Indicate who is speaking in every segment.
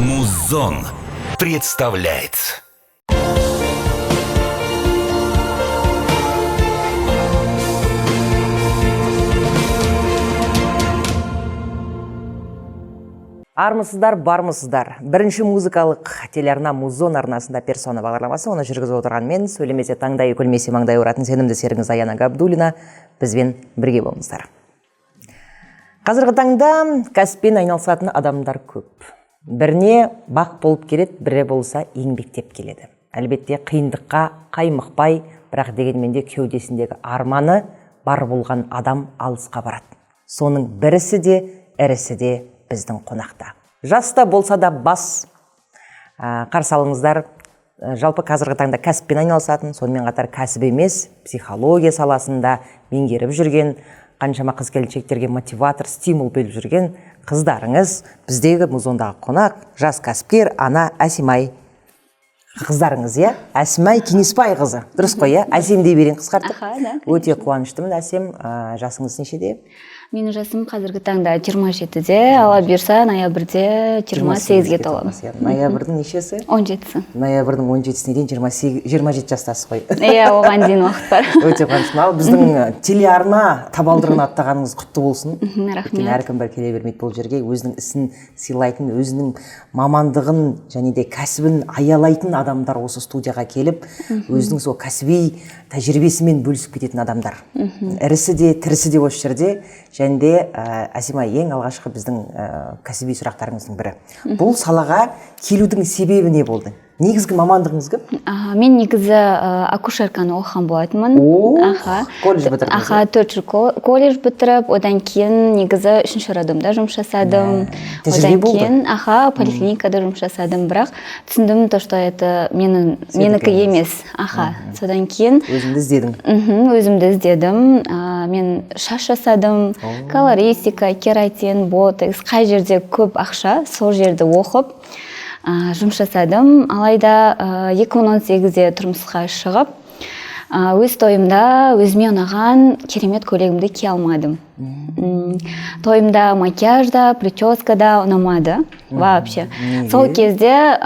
Speaker 1: Музон представляет.
Speaker 2: Армысыздар, бармысыздар. Бірінші музыкалық телеарна Музон арнасында персона бағдарламасы. Оны жүргізіп отырған мен, сөйлемесе таңдайы, күлмесе маңдайы ұратын сенімді серігіңіз Аяна Габдуллина. Бізбен бірге болыңыздар. Қазіргі таңда кәсіппен айналысатын адамдар көп. Біріне бақ болып келеді, бірі болса еңбектеп келеді. Әлбетте қиындыққа қаймықпай, бірақ дегенмен де кеудесіндегі арманы бар болған адам алысқа барады. Соның бірісі де, ірісі де біздің қонақта. Жаста болса да бас қарсы алыңыздар. Жалпы қазіргі таңда кәсіппен айналысатын, сонымен қатар кәсіп емес, психология саласында меңгеріп жүрген, қаншама қыз-келіншектерге мотиватор, стимул беріп жүрген қыздарыңыз, біздегі Музондағы қонақ, жас кәсіпкер Ана Әсимай. Қыздарыңыз, иә? Әсімай Кеңеспай қызы. Дұрыс қой, иә? Әсем дей берейін қысқартып. Өте қуаныштымын. Әсем, жасыңыз нешеде?
Speaker 3: Менің жасым қазіргі таңда 27-де, ала бұйырса ноябрьде 28-ге толамын.
Speaker 2: Ноябрьдің нешесі?
Speaker 3: 17-сі.
Speaker 2: Ноябрьдің 17-сіне дейін 27 жастасыз ғой.
Speaker 3: Иә, оған дейін уақыт бар.
Speaker 2: Өте қуаныштымын. Ал біздің телеарна табалдырығын аттағаныңыз құтты болсын.
Speaker 3: Рахмет.
Speaker 2: Әркім бір келе бермейді бұл жерге. Өзінің ісін сыйлайтын, өзінің мамандығын және де кәсібін аялайтын адамдар осы студияға келіп, өзінің сол кәсіби тәжірибесімен бөлісіп кететін адамдар. Ірісі де, тірісі де осы жерде. Және де Әсимай, ең алғашқы біздің кәсіби сұрақтарыңыздың бірі. Бұл салаға келудің себебі не болды? Негізгі мамандығыңыз кім?
Speaker 3: Мен негізі акушерканы оқыған болатынмын.
Speaker 2: Колледж бітірдіңіз?
Speaker 3: 4 жыл колледж бітіріп, одан кейін негізі 3-ші роддомда жұмыс жасадым.
Speaker 2: Тәжірибе болды?
Speaker 3: Одан кейін поликлиникада жұмыс жасадым, бірақ түсіндім, что это менікі емес. Содан кейін
Speaker 2: өзімді іздедің?
Speaker 3: Өзімді іздедім. Мен шаш жасадым, колористика, кератин, ботекс, қай жерде көп ақша, сол жерді оқып жұмыс жасадым. Алайда 2018-де тұрмысқа шығып, өз тойымда өзіме ұнаған керемет көйлегімді кие алмадым. Тойымда макияжда, прическада ұнамады вообще. Сол кезде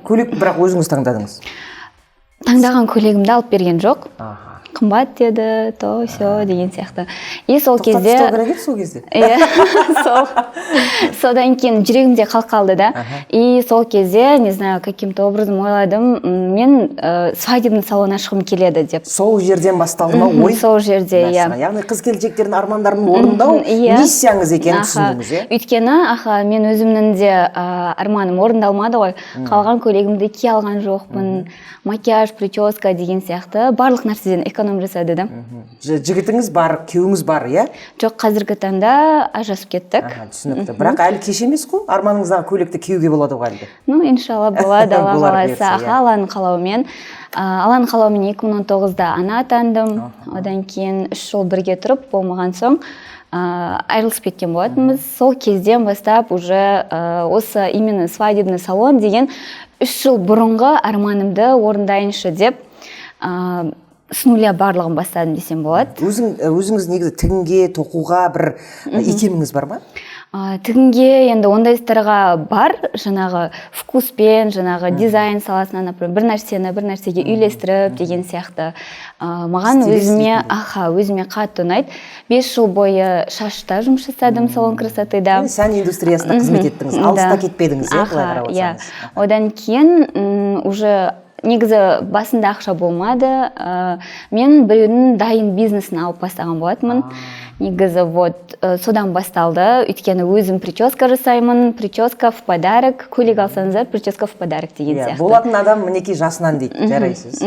Speaker 2: көйлек бірақ өзіңіз таңдадыңыз?
Speaker 3: Таңдаған көйлегімді алып берген жоқ. Қымбат деді, то, все деген сияқты. И сол кезде...
Speaker 2: Тоқтатыстау керек еді сол кезде?
Speaker 3: Содан кейін жүрегімде қалды да. И сол кезде, не знаю, каким-то образом ойладым, мен свадебный салон ашқым келеді деп.
Speaker 2: Сол жерден басталды ма ой?
Speaker 3: Сол жерде, иә.
Speaker 2: Яғни қыз-келіншектердің армандарын орындау миссияңыз екенін түсіндіңіз, иә?
Speaker 3: Өйткені, мен өзімнің де арманым орындалмады ғой. Қалған көйлегімді кие алған жоқпын. Макияж, прическа деген сияқты барлық нәрседен эконом жасады да.
Speaker 2: Жігітіңіз бар, күйеуіңіз бар, иә?
Speaker 3: Жоқ, қазіргі таңда ажырасып кеттік.
Speaker 2: Түсінікті. Бірақ әлі кеш емес қой, арманыңыздағы көйлекті киюге болады ғой әлде?
Speaker 3: Иншалла болады, Алла қаласа. Алланың қалауымен. Алланың қалауымен 2019-да ана атандым. Одан кейін 3 жыл бірге тұрып, болмаған соң айырылысып кеткен болатынбыз. Сол кезден бастап уже осы именно свадебный салон деген 3 жыл бұрынғы арманымды орындайыншы деп с нуля барлығын бастадым десем болады.
Speaker 2: Өзіңіз негізі тігінге, тоқуға бір икеміңіз бар ма?
Speaker 3: Тігінге енді ондай істерға бар, жаңағы вкуспен, жаңағы дизайн саласына, бір нәрсеге үйлестіріп деген сияқты. Маған өзіме қатты ұнайды. 5 жыл бойы шашта жұмыс жасадым, салон красотыда.
Speaker 2: Сән индустриясында қызмет еттіңіз, алыста кетпедіңіз, иә, қалай қарап отырсаңыз?
Speaker 3: Одан кейін уже негізі басында ақша болмады. Мен біреудің дайын бизнесін алып бастаған болатынмын. Негізі содан басталды. Өйткені өзім прическа жасаймын. Прическа в подарок. Көйлек алсаңыздар, прическа в подарок деген сияқты.
Speaker 2: Болатын адам мінекей жасынан дейді, жарайсыз.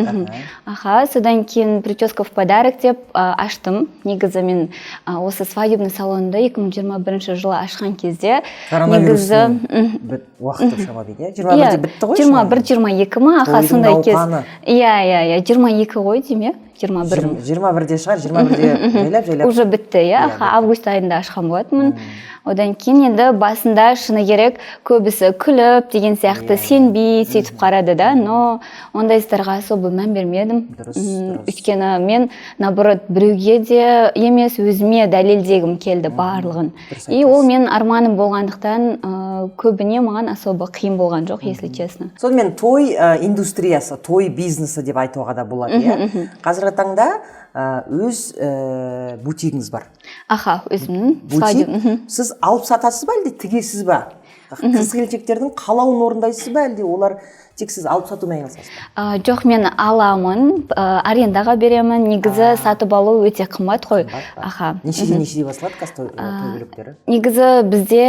Speaker 3: Содан кейін прическа в подарок деп аштым. Негізі мен осы свадебный салонды 2021 жылы ашқан кезде
Speaker 2: коронавирустың уақыты шама дейді, 21-де бітті ғой?
Speaker 3: 21-22 ма? Сондай кез. Иә, 22 ғой дейме?
Speaker 2: 21-де шығар, 21-де жайлап.
Speaker 3: Уже бітті, иә. Август айында ашқан болатынмын. Одан кейін енді басында шыны керек көбісі күліп деген сияқты сенбей сөйтіп қарады да, но ондай істерге особо мән бермедім. Өйткені мен наоборот біреуге де емес өзіме дәлелдегім келді барлығын. И ол мен арманым болғандықтан көбіне маған особо қиын болған жоқ, если честно.
Speaker 2: Сонымен той индустриясы, той бизнесі деп айтуға да болады, иә? Қазіргі таңда өз бутигіңіз бар.
Speaker 3: Аха, өзімнің
Speaker 2: бутик. Сіз алып сатасыз ба, әлде тігесіз ба? Қыз-келіншектердің қалауын орындайсыз ба, әлде олар тек сіз алып сатумен айналысасыз ба?
Speaker 3: Жоқ, мен аламын, арендаға беремін. Негізі сатып алу өте қымбат қой. Аха.
Speaker 2: Нешеден басталады той көйлектері?
Speaker 3: Негізі бізде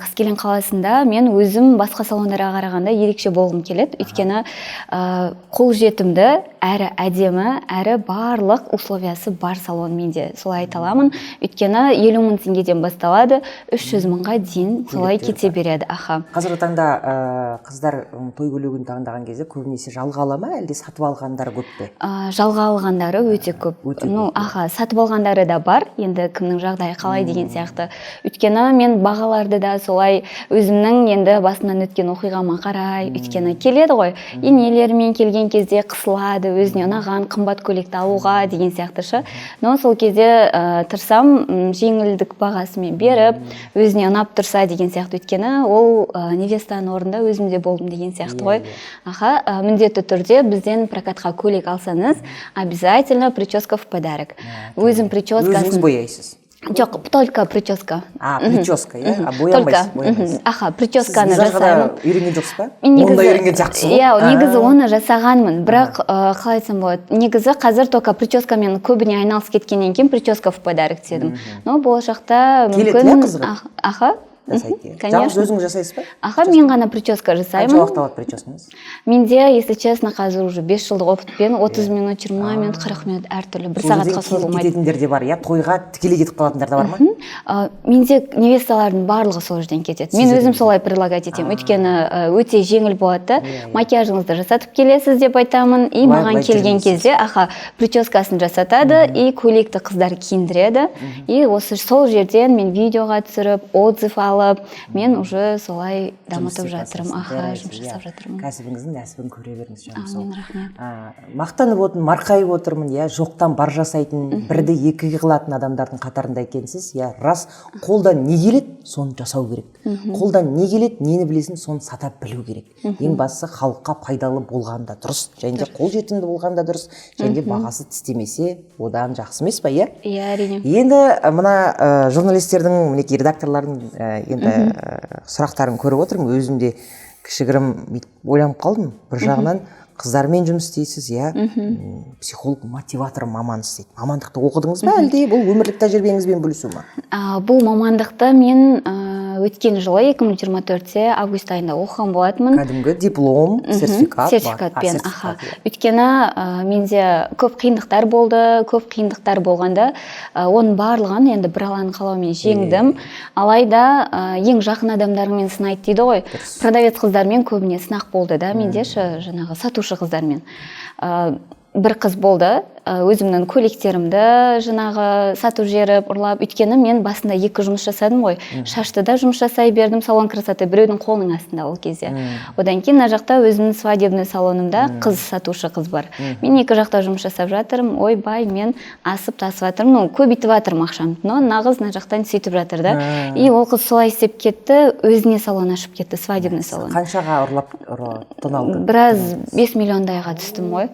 Speaker 3: Қаскелең қаласында мен өзім басқа салондарға қарағанда ерекше болғым келеді. Өйткені қолжетімді, әрі әдемі, әрі барлық условиясы бар салон менде. Солай айта аламын. Өйткені 50 мың теңгеден басталады, 300 мыңға дейін солай кете береді. Аха.
Speaker 2: Қазіргі таңда қыздар той көйлегін таңдаған кезде көбінесе жалға ала ма, әлде сатып алғандары көп пе?
Speaker 3: Жалға алғандары өте көп. Аха, сатып алғандары да бар, енді кімнің жағдайы қалай деген сияқты. Өйткені мен бағаларды да солай өзімнің енді басымнан өткен оқиғама қарай, өйткені келеді ғой, енелерімен келген кезде қысылады, өзіне ұнаған қымбат көйлекті алуға деген сияқты шы. Но сол кезде тұрсам жеңілдік бағасымен беріп, өзіне ұнап тұрса деген сияқты. Өйткені ол невестаның орнында өзімде болдым деген сияқты ғой. Аха, міндетті түрде бізден прокатқа көйлек алсаңыз, обязательно прическа в подарок. Өзім прическасын...
Speaker 2: Өзіңіз бояйсыз?
Speaker 3: Жоқ, только прическа.
Speaker 2: Прическа, иә? Боямайсыз?
Speaker 3: Аха, прическаны жасаймын.
Speaker 2: Сіз жағада үйренген жоқсыз ба? Онда үйренген жақсы ғой?
Speaker 3: Иә, негізі оны жасағанмын, бірақ қалай айтсам болады. Негізі қазір только прическамен көбіне айналысып кеткеннен кейін прическа в подарок дедім. Но болашақта мүмкін...
Speaker 2: Келеді, қызға?
Speaker 3: Аха.
Speaker 2: Жалғыз өзіңіз жасайсыз ба?
Speaker 3: Аха, мен ғана прическа жасаймын.
Speaker 2: Қанша уақыт алады прическаңыз?
Speaker 3: Менде, если честно, қазір уже 5 жылдық опытпен 30 минут, 20 минут, 40 минут әртүрлі, бір сағатқа созылмайды.
Speaker 2: Кететіндер де бар, иә? Тойға тікелей кетіп қалатындар да бар ма?
Speaker 3: Менде невесталардың барлығы сол жерден кетеді. Мен өзім солай предлагать етемін. Өйткені өте жеңіл болады. Макияжыңызды жасатып келесіз деп айтамын. И маған келген кезде, аха, прическасын жасатады, и көйлекті қыздар киіндіреді. И осы сол жерден мен видеоға түсіріп, отзыв алып, мен уже солай дамытып жатырмын. Аха, жұмыс жасап жатырмын.
Speaker 2: Кәсібіңіздің нәсібін көре беріңіз, жаным.
Speaker 3: Амин, рахмет.
Speaker 2: Мақтанып отырмын, марқайып отырмын, иә, жоқтан бар жасайтын, бірді екіге қылатын адамдардың қатарында екенсіз. Иә, рас, қолдан не келеді, соны жасау керек. Қолдан не келеді, нені білесің, соны сата білу керек. Ең бастысы халыққа пайдалы болғанда дұрыс, және де қолжетімді болғанда дұрыс, және де бағасы тістемесе, одан жақсы емес па, иә?
Speaker 3: Иә, әрине.
Speaker 2: Енді мына журналистердің, мінекей редакторлардың енді сұрақтарын көріп отырмын, өзім де кішігірім ойланып қалдым. Бір жағынан қыздармен жұмыс істейсіз, иә, психолог, мотиватор мамансыз дейді. Мамандықты оқыдыңыз ба, әлде бұл өмірлік тәжірибеңізбен бөлісу ма?
Speaker 3: Бұл мамандықты мен өткен жылы 2024-те август айында оқыған болатынмын.
Speaker 2: Кәдімгі диплом, сертификат бар.
Speaker 3: Сертификатпен, аха. Өйткені менде көп қиындықтар болды, көп қиындықтар болғанда, оның барлығын енді бір Алланың қалауымен жеңдім. Алайда ең жақын адамдармен сынайды дейді ғой. Продавец қыздармен көбіне сынақ болды да, менде жаңағы сатушы қыздармен. Бір қыз болды, өзімнің көйлектерімді жаңағы сату жеріп, ұрлап, өйткені мен басында 2 жұмыс жасадым ғой. Шашты да жұмыс жасай бердім, салон красоты біреудің қолының астында ол кезде. Одан кейін жақта өзімнің свадебный салонымда қыз сатушы қыз бар. Мен 2 жақта жұмыс жасап жатырмын, ойбай, мен асып тасып жатырмын, көбейтіп жатырмын ақшамды, но нағыз жақтан сөйтіп жатыр да. И ол қыз солай істеп кетті, өзіне салон ашып кетті, свадебный салон.
Speaker 2: Қаншаға ұрлап тоналды?
Speaker 3: Біраз 5 миллиондайға түстім ғой.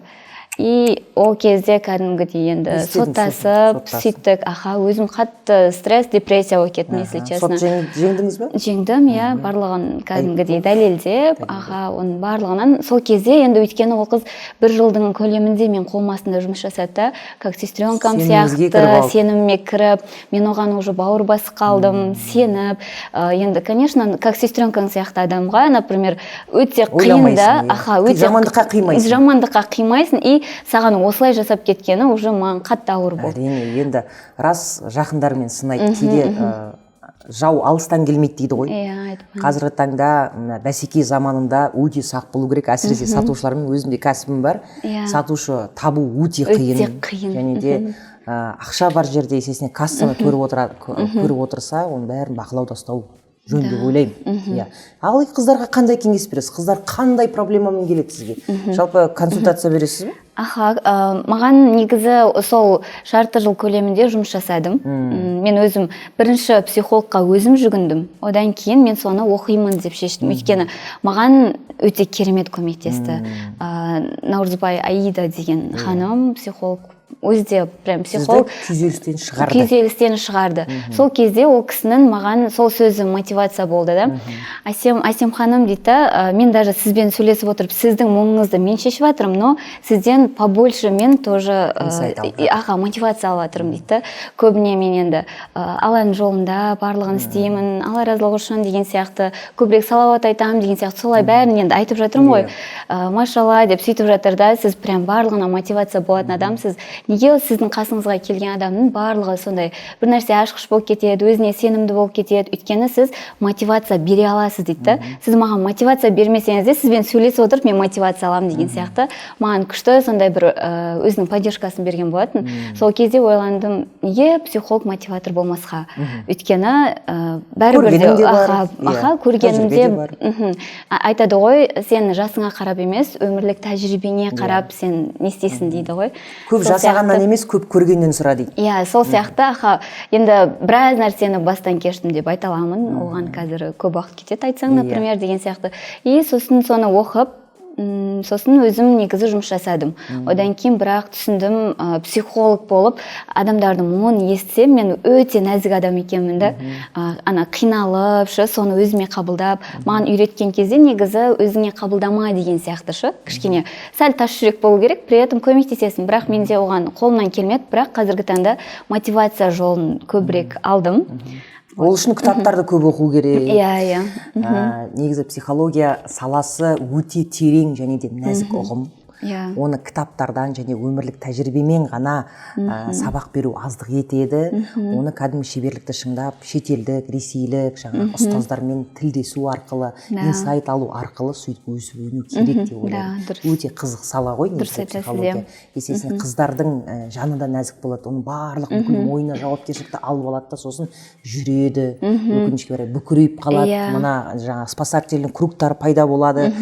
Speaker 3: И ол кезде кәдімгідей енді соттасып, сөйттік, аха, өзім қатты стресс, депрессия болып кеттім, если честно.
Speaker 2: Сот жеңдіңіз бе?
Speaker 3: Жеңдім, иә, барлығын кәдімгідей дәлелдеп, аха, оның барлығынан. Сол кезде енді өйткені ол қыз 1 жылдың көлемінде мен қолмасында жұмыс жасады, как сестренкам сияқты, сеніміме кіріп, мен оған уже бауыр басы қалдым, сеніп. Енді, конечно, как сестренкаң сияқты адамға, например, өте қиын да, аха, өте жамандыққа қимайсың, и саған осылай жасап кеткені уже маған қатты ауыр болды.
Speaker 2: Әрине, енді рас жақындармен сынайды, кейде жау алыстан келмейді дейді ғой. Қазіргі таңда бәсеке заманында өте сақ болу керек, әсіресе сатушылармен, өзімде кәсібім бар. Сатушы табу өте қиын. Және де ақша бар жерде, есесіне кассаны көріп отырса, оның бәрін бақылауда ұстау жөн деп ойлаймын. Иә. Ал қыздарға қандай кеңес бересіз? Қыздар қандай проблемамен келеді сізге? Жалпы консультация бересіз бе?
Speaker 3: Маған негізі сол жарты жыл көлемінде жұмыс жасадым. Мен өзім бірінші психологқа өзім жүгіндім. Одан кейін мен соны оқимын деп шештім. Өйткені маған өте керемет көмектесті. Наурызбай Аида деген ханым психолог, өзі де прям психолог, күйзелістен шығарды. Сол кезде ол кісінің маған сол сөзі мотивация болды да. Әсем ханым дейді, мен даже сізбен сөйлесіп отырып, сіздің мұңыңызды мен шешіп жатырмын, но сізден побольше мен тоже мотивация алып жатырмын дейді. Көбіне мен енді Алланың жолында барлығын істеймін, Алла разылығы үшін деген сияқты, көбірек салауат айтамын деген сияқты, солай бәрін енді айтып жатырмын ғой. Машалла деп сөйтіп жатыр да, сіз прям барлығына мотивация болатын адамсыз. Неге сіздің қасыңызға келген адамның барлығы сондай бір нәрсе ашқыш болып кетеді, өзіне сенімді болып кетеді, өйткені сіз мотивация бере аласыз дейді. Сіз маған мотивация бермесеңіз де, сізбен сөйлесіп отырып, мен мотивация аламын деген сияқты. Маған күшті сондай бір өзінің поддержкасын берген болатын. Сол кезде ойландым, неге психолог мотиватор болмасқа? Өйткені бәрібір көргенімде айтады ғой, сен жасыңа қарап емес, өмірлік тәжірибеңе қарап сен не істейсің дейді ғой.
Speaker 2: Көп жасағаннан емес, көп көргеннен сұра дейді.
Speaker 3: Иә, сол сияқты, енді біраз нәрсені бастан кештім деп айта аламын. Оған қазір көп уақыт кетеді айтсаң, например, деген сияқты. И сосын соны оқып, сосын өзім негізі жұмыс жасадым. Одан кейін бірақ түсіндім, психолог болып адамдардың мұңын естісем, мен өте нәзік адам екенмін да. Қиналып, соны өзіме қабылдап, маған үйреткен кезде негізі өзіңе қабылдама деген сияқты, кішкене сәл тас жүрек болу керек, при этом көмектесесің. Бірақ менде оған қолымнан келмеді, бірақ қазіргі таңда мотивация жолын көбірек алдым.
Speaker 2: Ол үшін кітаптарды көп оқу керек.
Speaker 3: Иә.
Speaker 2: Негізі психология саласы өте терең және де нәзік ұғым. Оны кітаптардан және өмірлік тәжірибемен ғана сабақ беру аздық етеді. Оны кәдімгі шеберлікті шыңдап, шетелдік, ресейлік ұстаздармен тілдесу арқылы, инсайт алу арқылы сөйтіп өсіп өну керек деп ойлаймын. Өте қызық сала ғой негізі психология. Есесіне қыздардың жаны да нәзік болады. Оның барлық бүкіл мойнына жауапкершілікті алып алады да, сосын жүреді, өкінішке орай бүкірейіп қалады. Мына жаңағы спасательный кругтар пайда болады.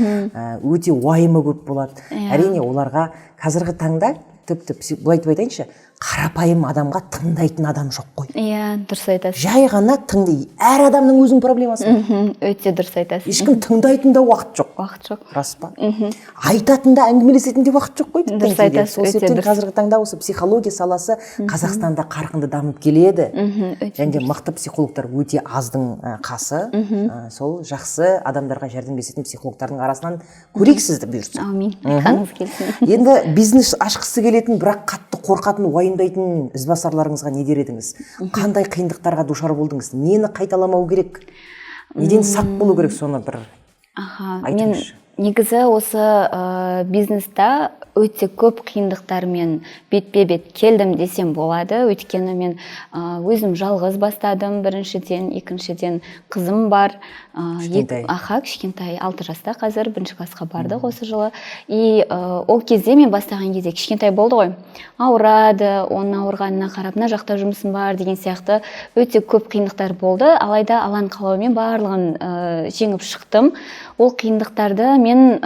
Speaker 2: Өте уайымы көп болады. Әрине оларға қазіргі таңда тіпті былай айтып айтайыншы, қарапайым адамға тыңдайтын адам жоқ қой.
Speaker 3: Иә, дұрыс айтасыз.
Speaker 2: Жай ғана тыңдай. Әр адамның өзінің проблемасы бар.
Speaker 3: Өте дұрыс айтасыз.
Speaker 2: Ешкім тыңдайтын да уақыт жоқ.
Speaker 3: Уақыт жоқ.
Speaker 2: Рас па? Айтатын да, әңгімелесетін де уақыт жоқ қой.
Speaker 3: Дұрыс айтасыз.
Speaker 2: Сол себептен қазіргі таңда осы психология саласы Қазақстанда қарқынды дамып келеді. Және де мықты психологтар өте аздың қасы. Сол жақсы адамдарға жәрдемдесетін психологтардың арасынан көрейік сізді бұйыртса.
Speaker 3: Аумин. Қаңыз келсін.
Speaker 2: Енді бизнес ашқысы келетін, бірақ қатты қорқатын, уайымдайтын ізбасарларыңызға не дер едіңіз? Қандай қиындықтарға душар болдыңыз? Нені қайталамау керек? Неден сақ болу керек, соны бір айтыңызшы.
Speaker 3: Негізі осы бизнеста өте көп қиындықтармен бетпе-бет келдім десем болады. Өйткені мен өзім жалғыз бастадым біріншіден, екіншіден қызым бар. Кішкентай 6 жаста қазір, 1-ші классқа барды осы жылы. И ол кезде мен бастаған кезде кішкентай болды ғой. Ауырады, оның ауырғанына қарап, мына жақта жұмысым бар деген сияқты өте көп қиындықтар болды. Алайда Алланың қалауымен барлығын жеңіп шықтым. Ол қиындықтарды мен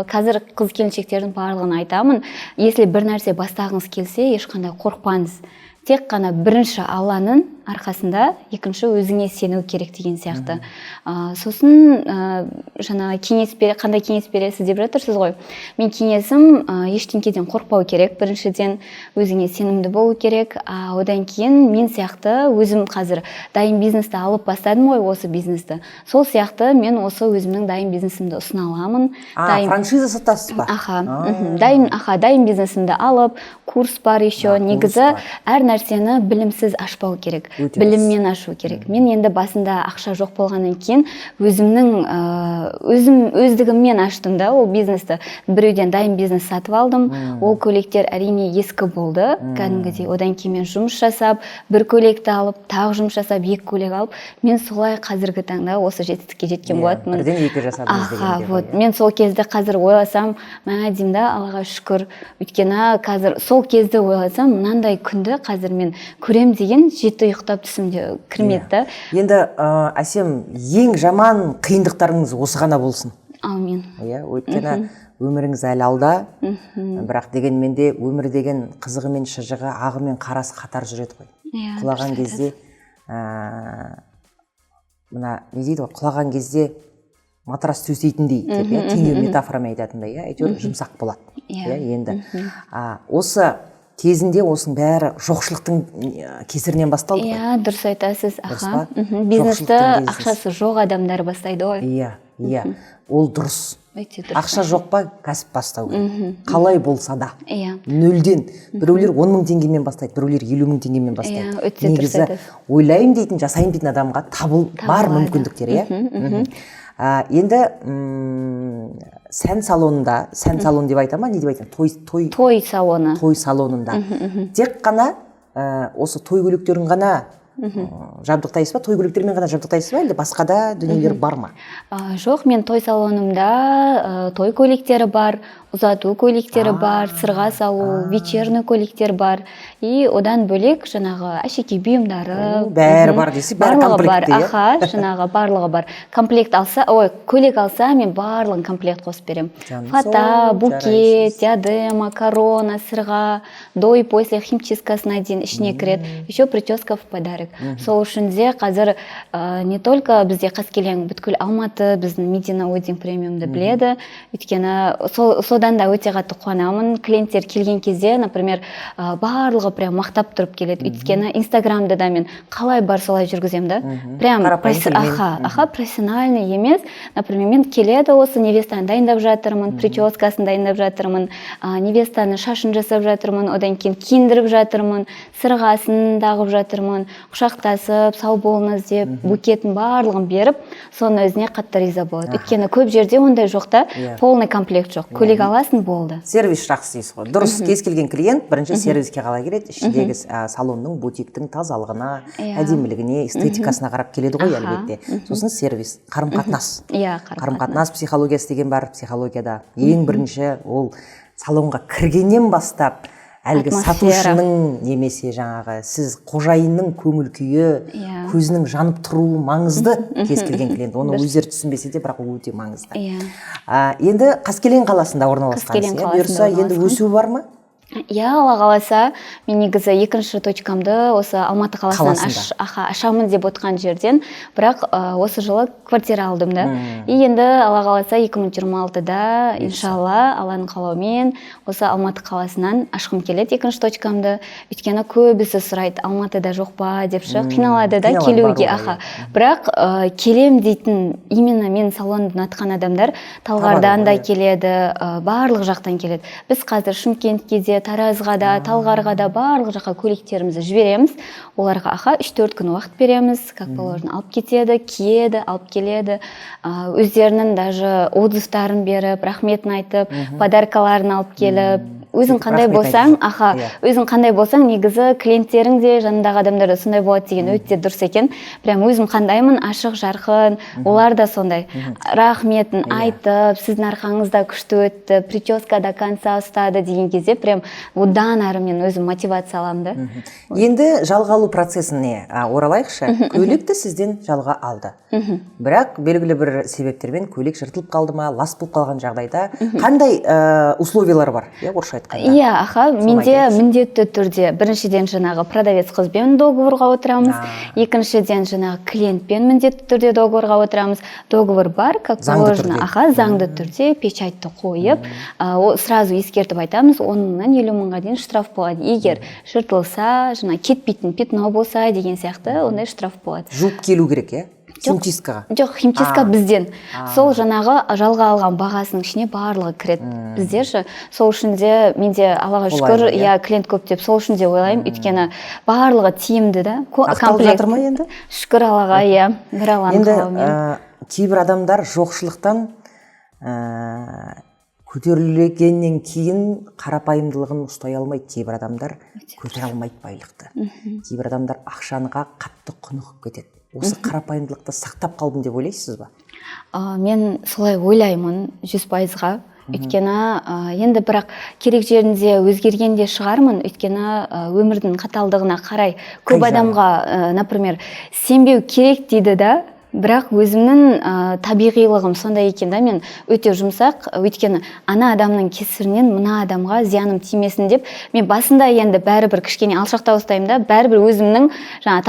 Speaker 3: қазір қыз-келіншектердің барлығына айтамын. Если бір нәрсе бастағыңыз келсе, ешқандай қорықпаңыз. Тек қана бірінші Алланың арқасында, екінші өзіңе сену керек деген сияқты. Сосын жаңа қандай кеңес бересіз деп жатырсыз ғой. Мен кеңесім ештеңеден қорықпау керек. Біріншіден өзіңе сенімді болу керек. Одан кейін мен сияқты өзім қазір дайын бизнесті алып бастадым ғой, осы бизнесті. Сол сияқты мен осы өзімнің дайын бизнесімді ұсына аламын.
Speaker 2: Франшиза сатасыз ба?
Speaker 3: Дайын бизнесімді алып, курс бар еще. Негізі әр нәрсені білімсіз ашпау керек. Біліммен ашу керек. Мен енді басында ақша жоқ болғаннан кейін өздігіммен аштым да ол бизнесті. Біреуден дайын бизнес сатып алдым. Ол көйлектер әрине ескі болды, кәдімгідей. Одан кейін мен жұмыс жасап, бір көйлекті алып, тағы жұмыс жасап, 2 көйлек алып, мен солай қазіргі таңда осы жетістікке жеткен болатынмын.
Speaker 2: Бірден 2 жасадыңыз дегенде.
Speaker 3: Мен сол кезде қазір ойласам, деймін да, Аллаға шүкір. Өйткені қазір сол кезде ойласам, мынандай күнді қазір мен көрем деген, 7 ұйықтап түсімде кірмеді.
Speaker 2: Енді Әсем, ең жаман қиындықтарыңыз осы ғана болсын.
Speaker 3: Аумин.
Speaker 2: Өйткені өміріңіз әлі алда, бірақ дегенмен де өмір деген қызығы мен шыжығы, ағы мен қарасы қатар жүреді ғой. Құлаған кезде, мына не дейді ғой, құлаған кезде матрас төсейтіндей деп, теңеу метафорамен айтатындай, әйтеуір жұмсақ болады. Енді осы кезінде осының бәрі жоқшылықтың кесірінен басталды ғой.
Speaker 3: Дұрыс айтасыз. Бизнесті ақшасы жоқ адамдар бастайды ғой.
Speaker 2: Ол дұрыс. Ақша жоқ па, кәсіп бастау керек. Қалай болса да. Нөлден. Біреулер 10 мың теңгемен бастайды, біреулер 50 мың теңгемен бастайды. Негізі ойлайым дейтін, жасайым дейтін адамға бар мүмкіндіктер. Енді сән салон деп айтама, не деп айтам?
Speaker 3: Той салоны.
Speaker 2: Той салонында. Тек қана осы той көйлектерін ғана жабдықтайсыз ба, той көйлектермен ғана жабдықтайсыз ба, әлде басқа да дүниелер бар ма?
Speaker 3: Жоқ, мен той салонымда той көйлектері бар, ұзату көйлектері бар, сырға салу, вечерный көйлектер бар. И одан бөлек жаңағы әшекей бұйымдары
Speaker 2: бәрі бар десе, бәрі комплектте.
Speaker 3: Жаңағы барлығы бар. Комплект алса, көйлек алса, мен барлығын комплект қосып берем. Фата, букет, диадема, корона, сырға, до и после химчисткасына дейін ішіне кіреді. Еще прическа в подарок. Сол үшін де қазір не только бізде Қаскелең, бүткіл Алматы біздің Медина Уэддинг премиумды біледі. Өйткені содан да өте қатты қуанамын. Клиенттер келген кезде, например, барлығы прям мақтап тұрып келеді. Өйткені Инстаграмда да мен қалай бар солай жүргізем да. Прям профессиональный емес. Например, мен келеді осы невестаны дайындап жатырмын, прическасын дайындап жатырмын, невестаны шашын жасап жатырмын, одан кейін киіндіріп жатырмын, сырғасын тағып жатырмын, құшақтасып, сау болыңыз деп, букетін барлығын беріп, соның өзіне қатты риза болады. Өйткені көп жерде ондай жоқ та, полный комплект жоқ. Көйлек аласың болды.
Speaker 2: Сервис жақсы дейсіз ғой. Дұрыс, кез келген клиент бірінші сервиске қалай келеді, ішіндегі салонның, бутиктің тазалығына, әдемілігіне, эстетикасына қарап келеді ғой әлбетте. Сосын сервис, қарым-қатынас. Қарым-қатынас психологиясы деген бар психологияда. Ең бірінші ол салонға кіргеннен бастап әлгі сатушының немесе жаңағы сіз қожайынның көңіл күйі, көзінің жанып тұруы маңызды кез келген клиент. Оны өздері түсінбесе де, бірақ ол өте маңызды. Енді Қаскелең қаласында орналасқансыз. Бұйырса енді өсу бар ма?
Speaker 3: Алла қаласа, мен негізі екінші точкамды осы Алматы қаласынан ашамын деп отқан жерден, бірақ осы жылы квартира алдым да. И енді Алла қаласа 2026-да, иншалла, Алланың қалауымен осы Алматы қаласынан ашқым келеді екінші точкамды. Өйткені көбісі сұрайды, Алматыда жоқ па деп қиналады да келуге. Бірақ келем дейтін, именно мен салонды ұнатқан адамдар Талғардан да келеді, барлық жақтан келеді. Біз қазір Шымкентке де, Таразға да, Талғарға да барлық жаққа көйлектерімізді жібереміз. Оларға 3-4 күн уақыт береміз, как положено, алып кетеді, киеді, алып келеді. Өздерінің даже отзывтарын беріп, рахметін айтып, подаркаларын алып келіп, өзің қандай болсаң, негізі клиенттерің де, жанындағы адамдар да сондай болады деген өте дұрыс екен. Прям өзім қандаймын, ашық, жарқын, олар да сондай. Рахметін айтып, сіздің арқаңызда күшті өтті, прическа до конца ұстады деген кезде прям одан әрі мен өзім мотивация аламын да.
Speaker 2: Енді жалға алу процесіне оралайықшы. Көйлекті сізден жалға алды. Бірақ белгілі бір себептермен көйлек жыртылып қалды ма, лас болып қалған жағдайда қандай условиялар бар? Орысша айтқанда.
Speaker 3: Менде міндетті түрде біріншіден жаңағы продавец қызбен договорға отырамыз, екіншіден жаңағы клиентпен міндетті түрде договорға отырамыз. Договор бар, как положено, заңды түрде печатьті қойып, сразу ескертіп айтамыз, 10 мыңнан 50 мыңға дейін штраф болады. Егер жыртылса, кетпейтін пятно болса деген сияқты, ондай штраф болады.
Speaker 2: Жуып келу керек, химчисткаға?
Speaker 3: Жоқ, химчистка бізден. Сол жаңағы жалға алған бағасының ішіне барлығы кіреді. Біздер сол үшін де менде Аллаға шүкір, клиент көп деп сол үшін де ойлаймын, өйткені барлығы тиімді да.
Speaker 2: Ақталып жатыр ма енді?
Speaker 3: Шүкір Аллаға, бір Алланың қалауымен.
Speaker 2: Енді кейбір адамдар жоқшылықтан көтерілгеннен кейін қарапайымдылығын ұстай алмайды. Кейбір адамдар көтере алмайды байлықты. Кейбір адамдар ақшаныға қатты құнығып кетеді. Осы қарапайымдылықты сақтап қалдым деп ойлайсыз ба?
Speaker 3: Мен солай ойлаймын 100%-ға. Өйткені енді бірақ керек жерінде өзгерген де шығармын. Өйткені өмірдің қаталдығына қарай көп адамға, например, сенбеу керек дейді да, бірақ өзімнің табиғилығым сондай екен да, мен өте жұмсақ, өйткені ана адамның кесірінен мына адамға зияным тимесін деп, мен басында енді бәрібір кішкене алшақтау ұстаймын да, бәрібір өзімнің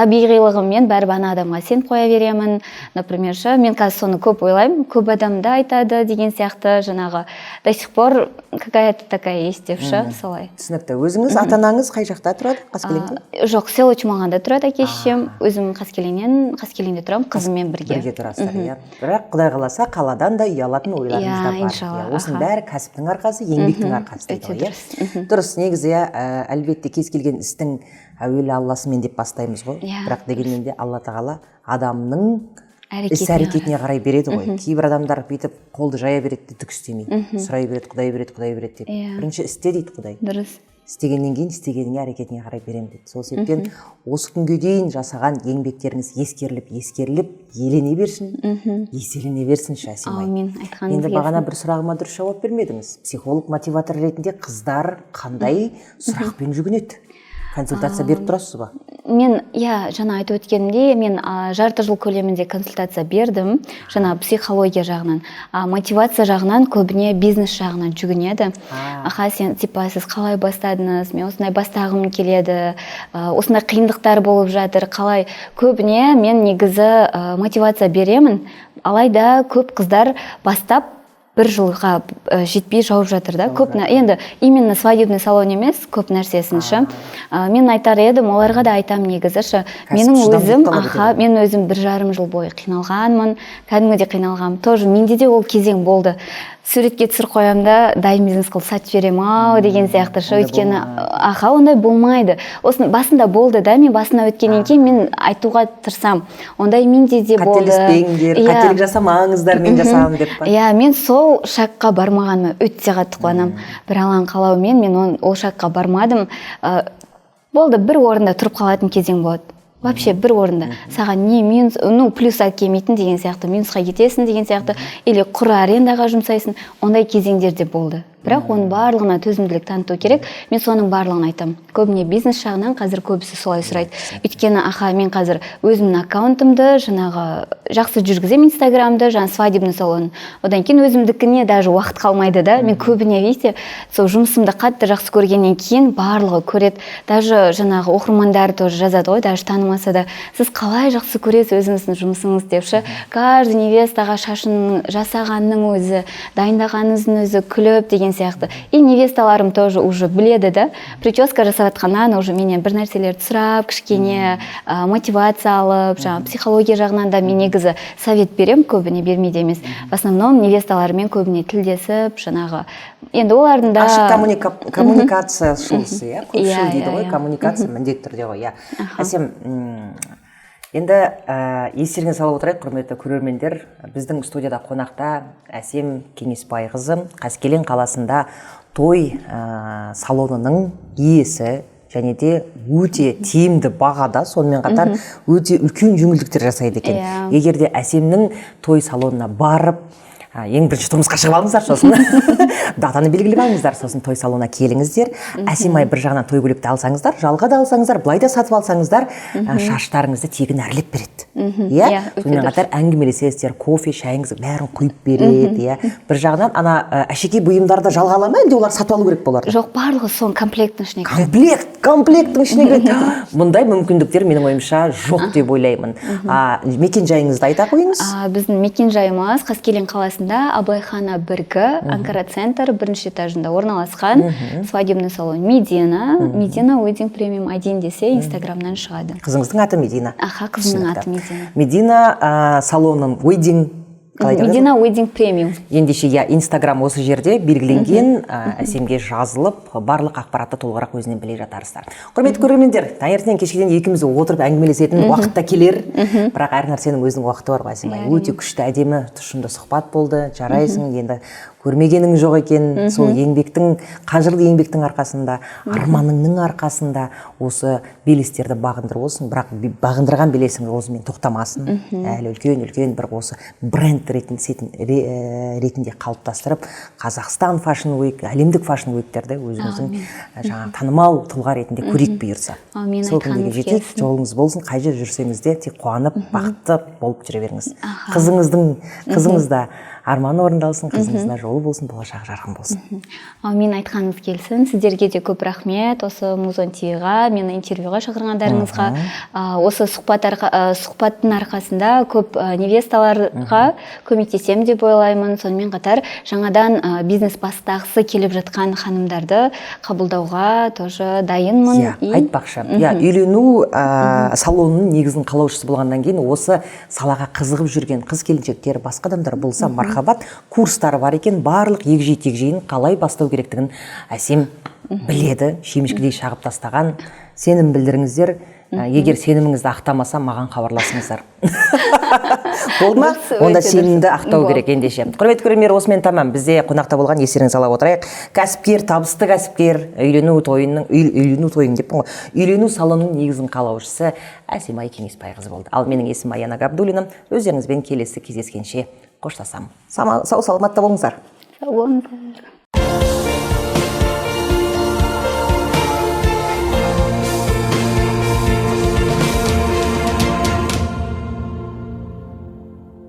Speaker 3: табиғилығыммен бәрібір ана адамға сеніп қоя беремін. Например, мен қазір соны көп ойлаймын, көп адамда айтады деген сияқты, жаңағы до сих пор какая-то такая есть деп солай.
Speaker 2: Түсінікті. Өзіңіз ата-анаңыз қай жақта тұрады? Қаскелеңде?
Speaker 3: Жоқ, село Чумағанда тұрады әке-шешем. Өзім Қаскелеңде тұрамын, қызыммен бірге
Speaker 2: тұрасыздар, иә. Бірақ Құдай қаласа қаладан да үй алатын ойларыңыз да бар. Осының бәрі кәсіптің арқасы, еңбектің арқасы дейді ғой, иә. Дұрыс, негізі әлбетте кез келген істің әуелі Алласымен деп бастаймыз ғой. Бірақ дегенмен де Алла тағала адамның іс-әрекетіне қарай береді ғой. Кейбір адамдар бүйтіп қолды жая береді, түк істемейді. Сұрай береді, Құдай береді деп. Бірінші істе дейді Құдай.
Speaker 3: Дұрыс.
Speaker 2: Істегеннен кейін істегеніңе әрекетіңе қарай берем дейді. Сол себептен осы күнге дейін жасаған еңбектеріңіз ескеріліп елене берсін, еселене берсін Әсемай.
Speaker 3: Аумин, айтқаныңыз келсін.
Speaker 2: Енді бағана бір сұрағыма дұрыс жауап бермедіңіз. Психолог мотиватор ретінде қыздар қандай сұрақпен жүгінеді? Консультация беріп тұрасыз ба?
Speaker 3: Мен, жаңа айтып өткенімде, мен жарты жыл көлемінде консультация бердім, жаңа психология жағынан. Мотивация жағынан көбіне бизнес жағынан жүгінеді. Сен, сіз қалай бастадыңыз? Мен осындай бастағым келеді, осындай қиындықтар болып жатыр, қалай? Көбіне мен негізі мотивация беремін, алайда көп қыздар бастап бір жылға жетпей жауып жатыр да. Енді именно свадебный салон емес, көп нәрсесінші. Мен айтар едім, оларға да айтам негізі. Мен өзім 1,5 жыл бойы қиналғанмын, кәдімгідей қиналғанмын. Тоже менде де ол кезең болды. Суретке түсір қоямда, дайын бизнес қылып сатып берем ау деген сияқты. Өйткені ондай болмайды. Осыны басында болды да, мен басына өткеннен кейін мен айтуға тырсам. Ондай менде де болды.
Speaker 2: Қателеспеңдер, қателік жасамаңыздар, мен жасамам деп па?
Speaker 3: Мен сол шаққа бармағаныма өте қатты қуанам. Bir Алланың қалауымен мен ол шаққа бармадым. Болды, бір орында тұрып қалатын кезең болады. Вообще бір орында. Саған не минус, плюс келмейтін деген сияқты, минусқа кетесің деген сияқты, или құр арендаға жұмсайсың, ондай кезеңдер де болды. Бірақ оның барлығына төзімділік таныту керек. Мен соның барлығын айтам. Көбіне бизнес жағынан қазір көбісі солай сұрайды. Өйткені мен қазір өзімнің аккаунтымды жаңағы жақсы жүргіземін, Инстаграмды, свадебный салон. Одан кейін өзімдікіне даже уақыт қалмайды да. Мен көбіне сол жұмысымды қатты жақсы көргеннен кейін барлығы көреді. Даже жаңағы оқырмандар тоже жазады ғой, даже танымаса да, сіз қалай жақсы көресіз өзіңіздің жұмысыңыз депші. Каждый невестаға шашын жасағанның өзі, дайындағаныңыздың өзі күліп деген сияқты. И невесталарым тоже уже біледі да. Прическа жасап атқаннан уже менен бір нәрселерді сұрап, кішкене мотивация алып, психология жағынан да мен негізі совет берем, көбіне бермейді емес. В основном невесталармен көбіне тілдесіп, енді олардың да
Speaker 2: ашық коммуникация шылысы, көпшіл дейді ғой, коммуникация міндетті түрде ғой. Әсем, енді естеріңе салып отырайық, құрметті көрермендер, біздің студияда қонақта Әсем Кеңесбайқызы, Қаскелең қаласында той салонының иесі, және де өте тиімді бағада, сонымен қатар өте үлкен жеңілдіктер жасайды екен. Егер де Әсемнің той салонына барып, ең бірінші тұрмысқа шығып алыңыздар, сосын датаны белгілеп алыңыздар, сосын той салонына келіңіздер. Әсемай бір жағынан той көйлекті алсаңыздар, жалға да алсаңыздар, былай да сатып алсаңыздар, шаштарыңызды тегін әрлеп береді. Сонымен қатар әңгімелесесіздер, кофе, шайыңыз бәрін құйып береді. Бір жағынан әшекей бұйымдарды жалға ала ма, әлде олар сатып алу керек болар?
Speaker 3: Жоқ, барлығы соның комплекттің ішіне
Speaker 2: кіреді. Комплекттің ішіне кіреді. Мұндай мүмкіндіктер менің ойымша жоқ деп ойлаймын. Мекен жайыңызды айта қойыңыз.
Speaker 3: Біздің мекен жайымыз Қаскелең қаласында, Абылайхана 1-гі, Анкара центр, бірінші этажында орналасқан. Свадебный салон Медина Wedding Premium 1 десе Инстаграмнан шығады.
Speaker 2: Қызыңыздың аты Медина?
Speaker 3: Қызымның аты Медина.
Speaker 2: Медина салонын Wedding
Speaker 3: Медина Wedding Premium.
Speaker 2: Ендеше Инстаграм осы жерде белгіленген, Әсемге жазылып, барлық ақпаратты толығырақ өзінен біле жатарсыздар. Құрметті көрермендер, таңертеңнен кешкіден екеуміз отырып әңгімелесетін уақытта келер, бірақ әр нәрсенің өзінің уақыты бар, Әсемай. Өте күшті, әдемі, тұшымды сұхбат болды. Жарайсың, енді көрмегенің жоқ екен, сол қажырлы еңбектің арқасында, арманыңның арқасында осы белестерді бағындырып олсын, бірақ бағындырған белесің осымен тоқтамасын. Әлі үлкен бір осы бренд ретінде қалыптастырып, Қазақстан Fashion Week, әлемдік Fashion Weekтерді өзіңіздің жаңағы танымал тұлға ретінде көрейік бұйырса. Сол күнге жетейік, жолыңыз болсын, қай жерде жүрсеңіз де тек қуанып, бақытты болып жүре беріңіз. Қызыңыз да арманы орындалсын, қызыңызда жолы болсын, болашақ жарқын болсын.
Speaker 3: Мен айтқаныңыз келсін. Сіздерге де көп рахмет. Осы Музон ТВ-ға, мені интервьюға шақырғандарыңызға. Осы сұхбаттың арқасында көп невесталарға көмектесем деп ойлаймын. Сонымен қатар жаңадан бизнес бастағысы келіп жатқан ханымдарды қабылдауға тоже дайынмын.
Speaker 2: Айтпақшы, үйлену салонының негізін қалаушысы болғаннан кейін осы салаға қызығып жүрген қыз-келіншектер, басқа адамдар болса, мархабат курстары бар екен, барлық егжей-тегжейін қалай бастау керектігін Әсем біледі, шемішкедей шағып тастаған. Сенім білдіріңіздер. Егер сеніміңізді ақтамаса, маған хабарласыңыздар. Болды ма? Онда сенімді ақтау керек ендеше. Құрметті көрермендер, осымен тамам. Бізде қонақта болған естеріңізге сала отырайық. Кәсіпкер, табысты кәсіпкер, үйлену салонының негізін қалаушысы Әсемай Кеңесбайқызы болды. Ал менің есімім Аяна Габдуллина. Өздеріңізбен келесі кездескенше қоштасамын. Сау саламатта болыңыздар.
Speaker 3: Сау болыңыздар.